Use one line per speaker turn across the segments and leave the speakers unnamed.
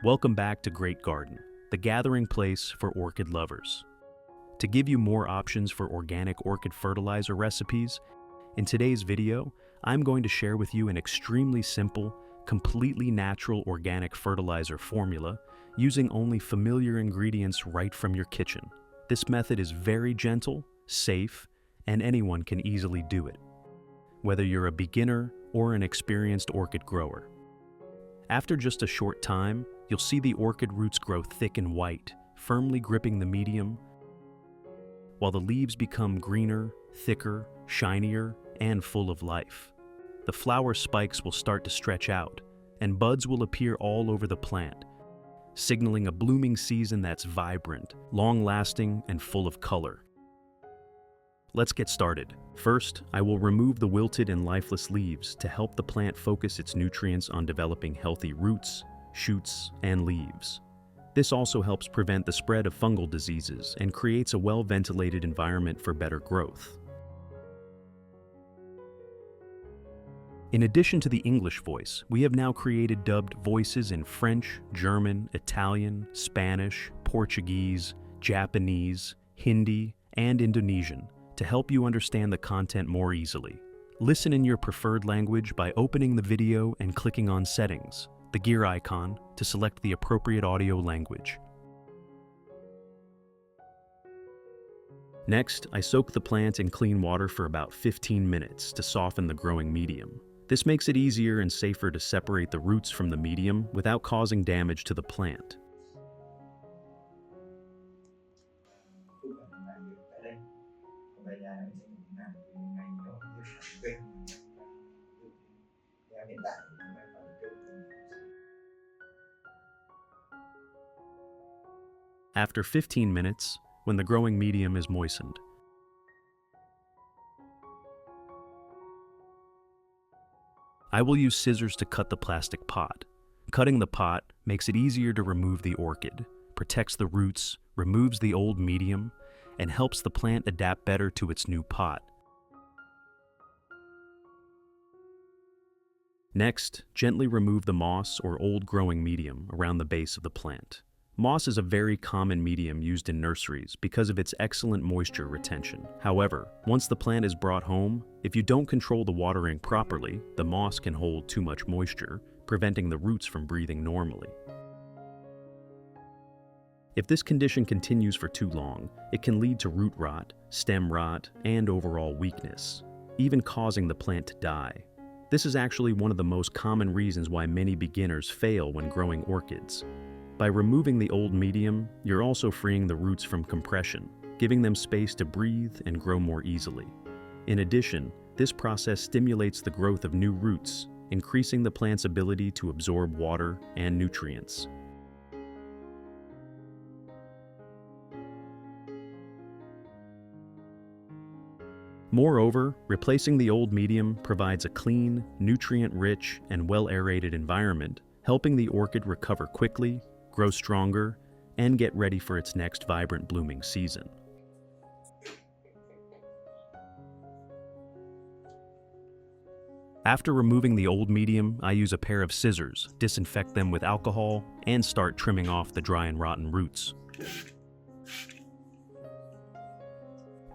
Welcome back to Great Garden, the gathering place for orchid lovers. To give you more options for organic orchid fertilizer recipes, in today's video, I'm going to share with you an extremely simple, completely natural organic fertilizer formula using only familiar ingredients right from your kitchen. This method is very gentle, safe, and anyone can easily do it, whether you're a beginner or an experienced orchid grower. After just a short time, you'll see the orchid roots grow thick and white, firmly gripping the medium, while the leaves become greener, thicker, shinier, and full of life. The flower spikes will start to stretch out, and buds will appear all over the plant, signaling a blooming season that's vibrant, long-lasting, and full of color. Let's get started. First, I will remove the wilted and lifeless leaves to help the plant focus its nutrients on developing healthy roots, shoots, and leaves. This also helps prevent the spread of fungal diseases and creates a well-ventilated environment for better growth. In addition to the English voice, we have now created dubbed voices in French, German, Italian, Spanish, Portuguese, Japanese, Hindi, and Indonesian to help you understand the content more easily. Listen in your preferred language by opening the video and clicking on Settings, the gear icon, to select the appropriate audio language. Next, I soak the plant in clean water for about 15 minutes to soften the growing medium. This makes it easier and safer to separate the roots from the medium without causing damage to the plant. After 15 minutes, when the growing medium is moistened, I will use scissors to cut the plastic pot. Cutting the pot makes it easier to remove the orchid, protects the roots, removes the old medium, and helps the plant adapt better to its new pot. Next, gently remove the moss or old growing medium around the base of the plant. Moss is a very common medium used in nurseries because of its excellent moisture retention. However, once the plant is brought home, if you don't control the watering properly, the moss can hold too much moisture, preventing the roots from breathing normally. If this condition continues for too long, it can lead to root rot, stem rot, and overall weakness, even causing the plant to die. This is actually one of the most common reasons why many beginners fail when growing orchids. By removing the old medium, you're also freeing the roots from compression, giving them space to breathe and grow more easily. In addition, this process stimulates the growth of new roots, increasing the plant's ability to absorb water and nutrients. Moreover, replacing the old medium provides a clean, nutrient-rich, and well-aerated environment, helping the orchid recover quickly, grow stronger, and get ready for its next vibrant blooming season. After removing the old medium, I use a pair of scissors, disinfect them with alcohol, and start trimming off the dry and rotten roots.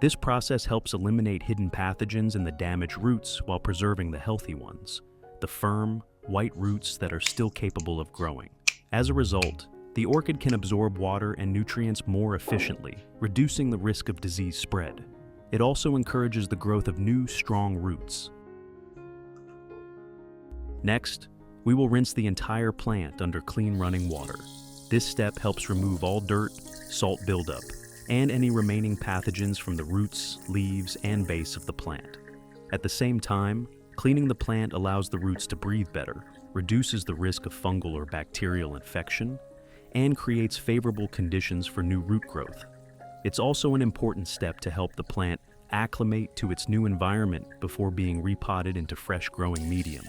This process helps eliminate hidden pathogens in the damaged roots while preserving the healthy ones, the firm, white roots that are still capable of growing. As a result, the orchid can absorb water and nutrients more efficiently, reducing the risk of disease spread. It also encourages the growth of new, strong roots. Next, we will rinse the entire plant under clean running water. This step helps remove all dirt, salt buildup, and any remaining pathogens from the roots, leaves, and base of the plant. At the same time, cleaning the plant allows the roots to breathe better, reduces the risk of fungal or bacterial infection, and creates favorable conditions for new root growth. It's also an important step to help the plant acclimate to its new environment before being repotted into fresh growing medium.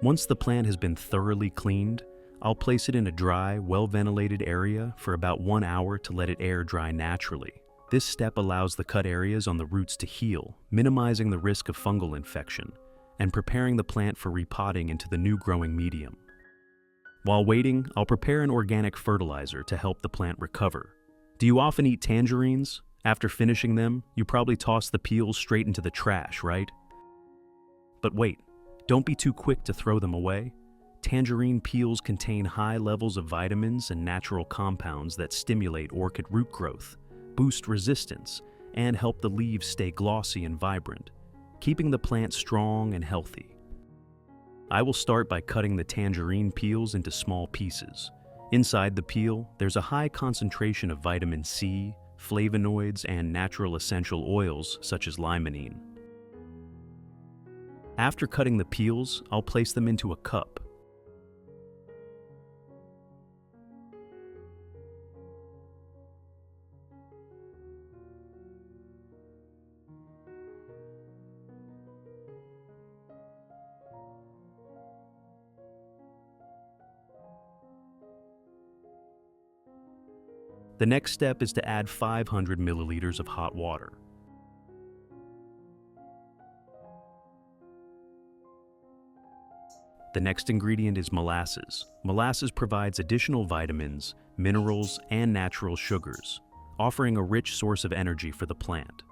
Once the plant has been thoroughly cleaned, I'll place it in a dry, well-ventilated area for about 1 hour to let it air dry naturally. This step allows the cut areas on the roots to heal, minimizing the risk of fungal infection, and preparing the plant for repotting into the new growing medium. While waiting, I'll prepare an organic fertilizer to help the plant recover. Do you often eat tangerines? After finishing them, you probably toss the peels straight into the trash, right? But wait, don't be too quick to throw them away. Tangerine peels contain high levels of vitamins and natural compounds that stimulate orchid root growth, boost resistance, and help the leaves stay glossy and vibrant, keeping the plant strong and healthy. I will start by cutting the tangerine peels into small pieces. Inside the peel, there's a high concentration of vitamin C, flavonoids, and natural essential oils such as limonene. After cutting the peels, I'll place them into a cup. The next step is to add 500 milliliters of hot water. The next ingredient is molasses. Molasses provides additional vitamins, minerals, and natural sugars, offering a rich source of energy for the plant.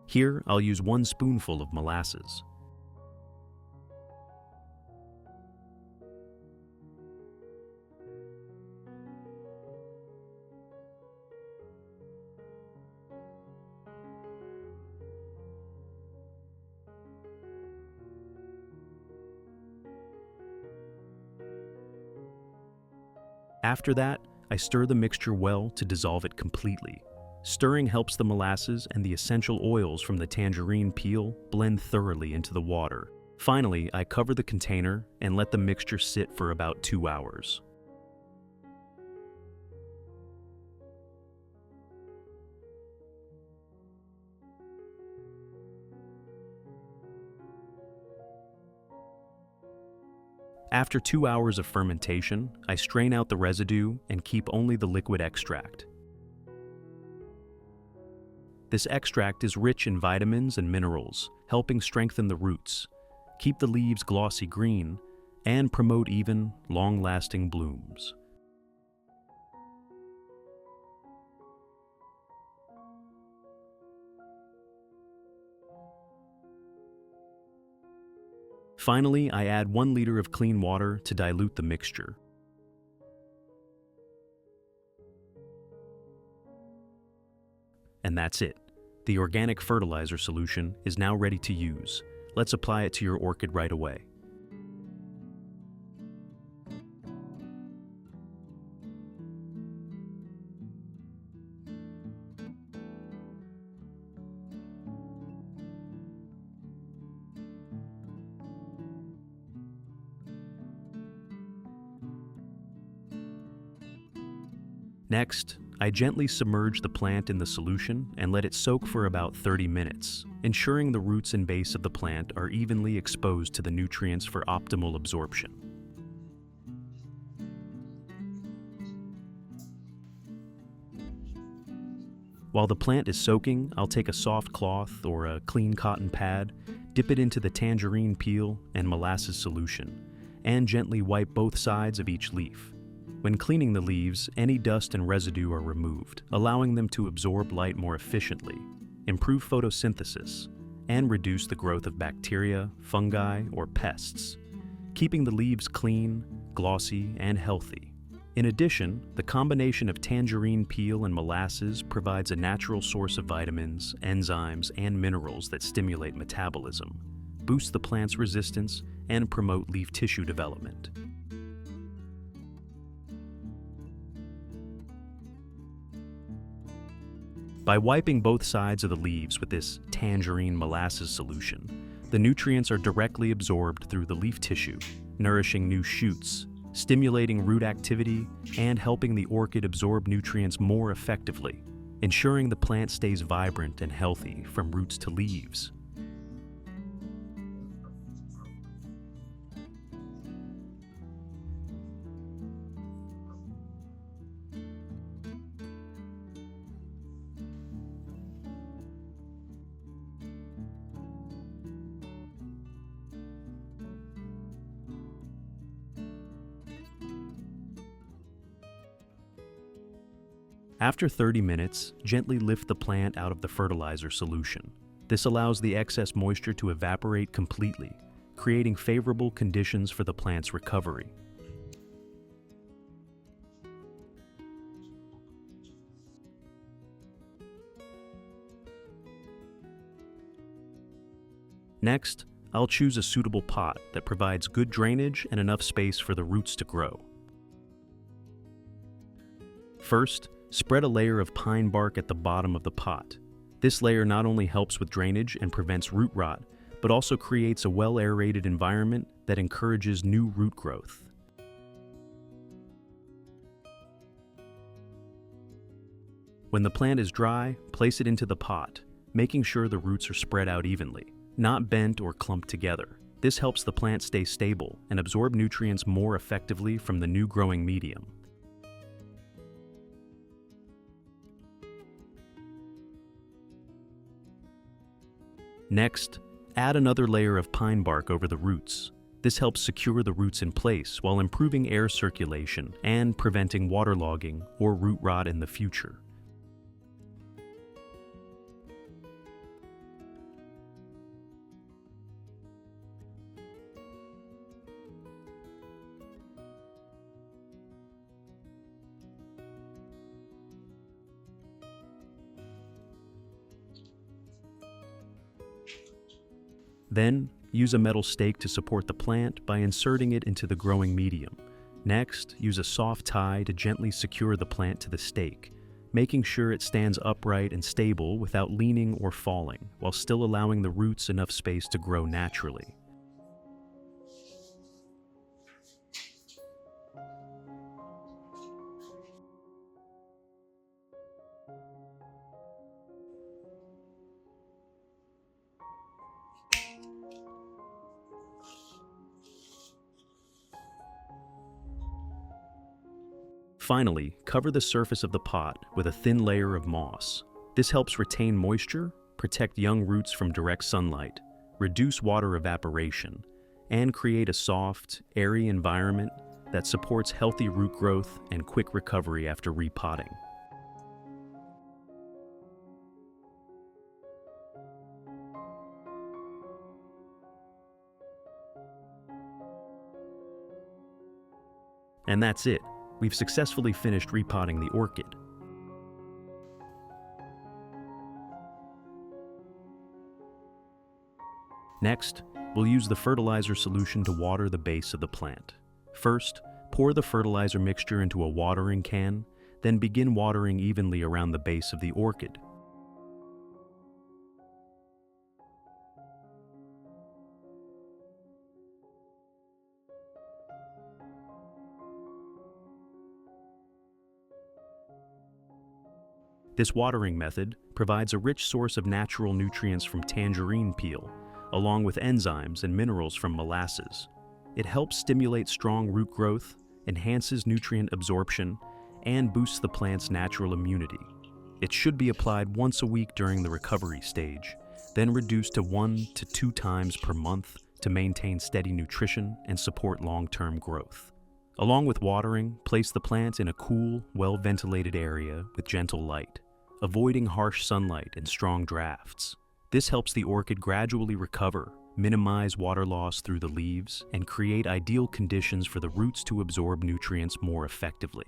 Here, I'll use 1 spoonful of molasses. After that, I stir the mixture well to dissolve it completely. Stirring helps the molasses and the essential oils from the tangerine peel blend thoroughly into the water. Finally, I cover the container and let the mixture sit for about 2 hours. After 2 hours of fermentation, I strain out the residue and keep only the liquid extract. This extract is rich in vitamins and minerals, helping strengthen the roots, keep the leaves glossy green, and promote even, long-lasting blooms. Finally, I add 1 liter of clean water to dilute the mixture. And that's it. The organic fertilizer solution is now ready to use. Let's apply it to your orchid right away. Next, I gently submerge the plant in the solution and let it soak for about 30 minutes, ensuring the roots and base of the plant are evenly exposed to the nutrients for optimal absorption. While the plant is soaking, I'll take a soft cloth or a clean cotton pad, dip it into the tangerine peel and molasses solution, and gently wipe both sides of each leaf. When cleaning the leaves, any dust and residue are removed, allowing them to absorb light more efficiently, improve photosynthesis, and reduce the growth of bacteria, fungi, or pests, keeping the leaves clean, glossy, and healthy. In addition, the combination of tangerine peel and molasses provides a natural source of vitamins, enzymes, and minerals that stimulate metabolism, boost the plant's resistance, and promote leaf tissue development. By wiping both sides of the leaves with this tangerine molasses solution, the nutrients are directly absorbed through the leaf tissue, nourishing new shoots, stimulating root activity, and helping the orchid absorb nutrients more effectively, ensuring the plant stays vibrant and healthy from roots to leaves. After 30 minutes, gently lift the plant out of the fertilizer solution. This allows the excess moisture to evaporate completely, creating favorable conditions for the plant's recovery. Next, I'll choose a suitable pot that provides good drainage and enough space for the roots to grow. First, spread a layer of pine bark at the bottom of the pot. This layer not only helps with drainage and prevents root rot, but also creates a well-aerated environment that encourages new root growth. When the plant is dry, place it into the pot, making sure the roots are spread out evenly, not bent or clumped together. This helps the plant stay stable and absorb nutrients more effectively from the new growing medium. Next, add another layer of pine bark over the roots. This helps secure the roots in place while improving air circulation and preventing waterlogging or root rot in the future. Then, use a metal stake to support the plant by inserting it into the growing medium. Next, use a soft tie to gently secure the plant to the stake, making sure it stands upright and stable without leaning or falling, while still allowing the roots enough space to grow naturally. Finally, cover the surface of the pot with a thin layer of moss. This helps retain moisture, protect young roots from direct sunlight, reduce water evaporation, and create a soft, airy environment that supports healthy root growth and quick recovery after repotting. And that's it. We've successfully finished repotting the orchid. Next, we'll use the fertilizer solution to water the base of the plant. First, pour the fertilizer mixture into a watering can, then begin watering evenly around the base of the orchid. This watering method provides a rich source of natural nutrients from tangerine peel, along with enzymes and minerals from molasses. It helps stimulate strong root growth, enhances nutrient absorption, and boosts the plant's natural immunity. It should be applied once a week during the recovery stage, then reduced to 1 to 2 times per month to maintain steady nutrition and support long-term growth. Along with watering, place the plant in a cool, well-ventilated area with gentle light, avoiding harsh sunlight and strong drafts. This helps the orchid gradually recover, minimize water loss through the leaves, and create ideal conditions for the roots to absorb nutrients more effectively.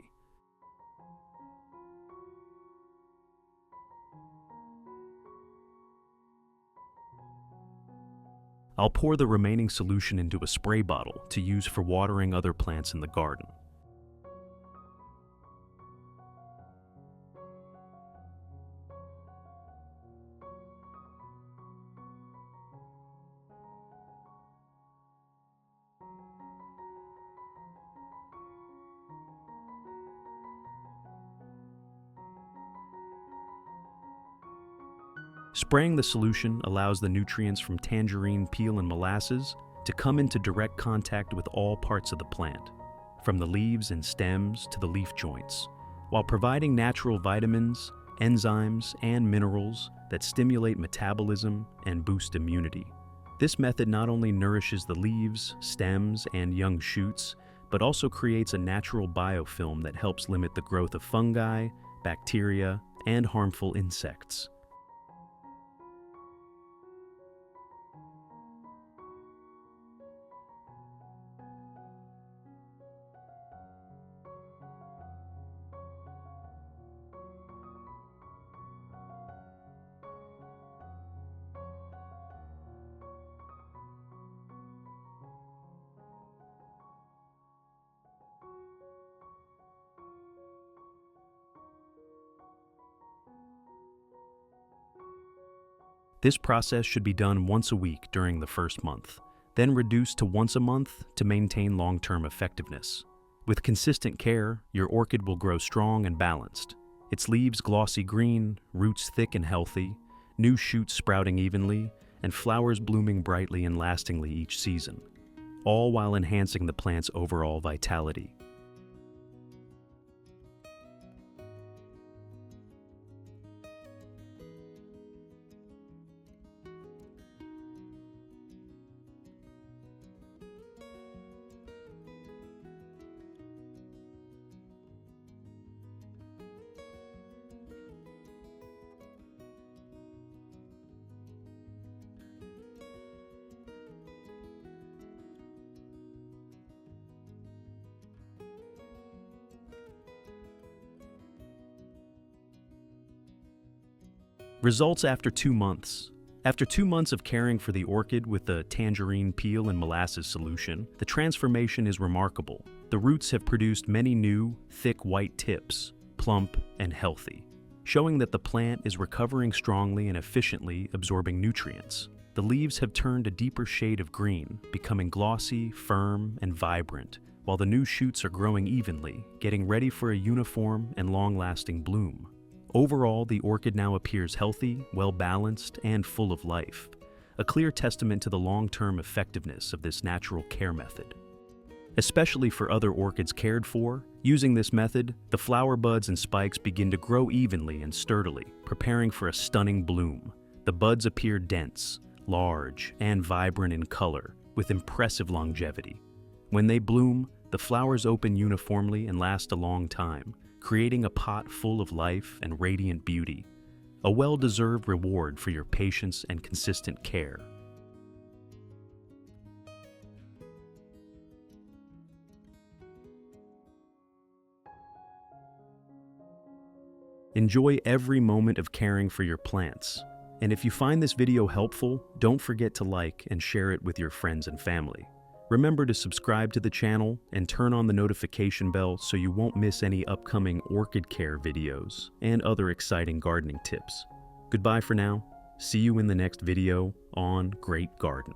I'll pour the remaining solution into a spray bottle to use for watering other plants in the garden. Spraying the solution allows the nutrients from tangerine peel and molasses to come into direct contact with all parts of the plant, from the leaves and stems to the leaf joints, while providing natural vitamins, enzymes, and minerals that stimulate metabolism and boost immunity. This method not only nourishes the leaves, stems, and young shoots, but also creates a natural biofilm that helps limit the growth of fungi, bacteria, and harmful insects. This process should be done once a week during the first month, then reduced to once a month to maintain long-term effectiveness. With consistent care, your orchid will grow strong and balanced. Its leaves glossy green, roots thick and healthy, new shoots sprouting evenly, and flowers blooming brightly and lastingly each season, all while enhancing the plant's overall vitality. Results after 2 months. After 2 months of caring for the orchid with the tangerine peel and molasses solution, the transformation is remarkable. The roots have produced many new, thick white tips, plump and healthy, showing that the plant is recovering strongly and efficiently absorbing nutrients. The leaves have turned a deeper shade of green, becoming glossy, firm, and vibrant, while the new shoots are growing evenly, getting ready for a uniform and long-lasting bloom. Overall, the orchid now appears healthy, well-balanced, and full of life, a clear testament to the long-term effectiveness of this natural care method. Especially for other orchids cared for, using this method, the flower buds and spikes begin to grow evenly and sturdily, preparing for a stunning bloom. The buds appear dense, large, and vibrant in color, with impressive longevity. When they bloom, the flowers open uniformly and last a long time, creating a pot full of life and radiant beauty, a well-deserved reward for your patience and consistent care. Enjoy every moment of caring for your plants. And if you find this video helpful, don't forget to like and share it with your friends and family. Remember to subscribe to the channel and turn on the notification bell so you won't miss any upcoming orchid care videos and other exciting gardening tips. Goodbye for now. See you in the next video on Great Garden.